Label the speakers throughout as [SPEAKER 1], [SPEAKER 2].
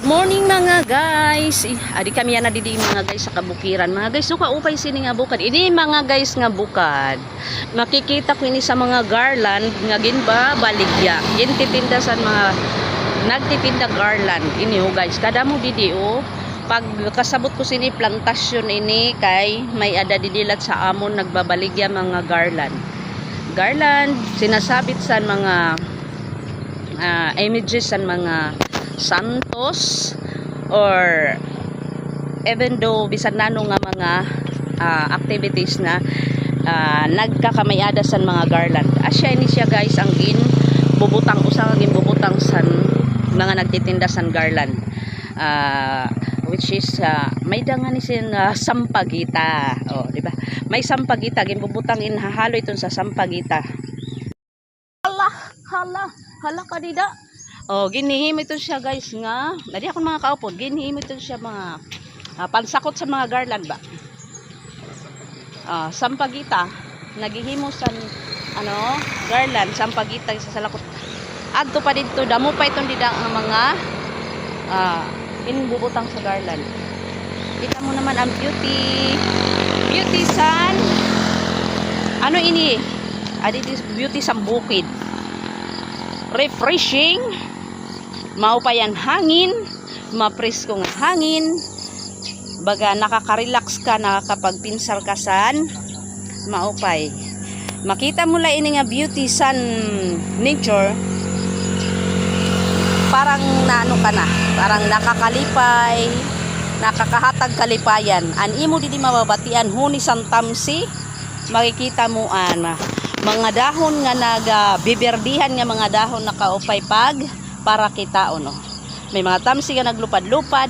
[SPEAKER 1] Good morning mga guys. Adi kami yan nadidi mga guys sa kabukiran. Mga guys, so kaupay sini nga bukad. Ini mga guys nga bukad. Makikita ko ini sa mga garland nga ginba baligya. Gintitinda sa mga nagtitinda garland. Ini guys, kada mo didi pag kasabot ko sini plantasyon ini kay may ada didilat sa amon nagbabaligya mga garland. Garland sinasabit sa mga images sa mga santos or even though bisan nano nga mga activities na nagkakamayada sa mga garland. Asya ini siya guys ang bubutang usang bubutang san mga nagtitinda san garland, which is may dangan ni sin sampagita, di ba? May sampagita ginbubutang hahalo iton sa sampagita. Hala kadida. Ginihimo ito siya guys nga. Nadi ako mga kaupod, ginihimo ito siya mga pansakot sa mga garland ba. Sampagita, nagihimo sa garland, sampagita sa salakot. Adto pa dito, damo pa itong dida ang mga inbubutang sa garland. Kita mo naman ang beauty sun. Ano ini? This beauty sa bukid. Refreshing, maupayan hangin, mapresko nga hangin, baga nakaka-relax ka, nakakapagpinsar ka san maupay. Makita mo lang ini nga beauty sun nature, parang naano ka na, parang nakakalipay, nakakahatag kalipayan. An imo didi mababatian huni san tamsi, makikita mo mga dahon nga nagabiberdihan nga mga dahon nakaupay para kita may mga tamsi nga naglupad-lupad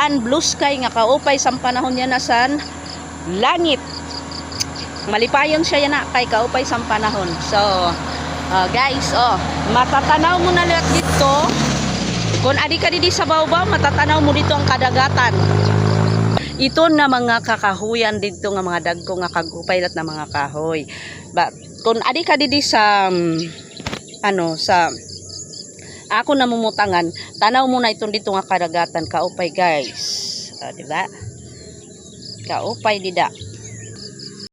[SPEAKER 1] and blue sky nga kaupay sa panahon niya na san langit. Malipayon siya na kay kaupay sa panahon. So guys, matatanaw mo na lahat dito. Kung adi ka didi sa bawbaw, matatanaw mo dito ang kadagatan. Ito na mga kakahuyan dito nga mga dagko nga kagupay lat na mga kahoy. Kung adi ka didi sa sa ako namumutangan, tanaw mo na itong dito nga kadagatan kaupay guys. Di ba? Kaupay dida.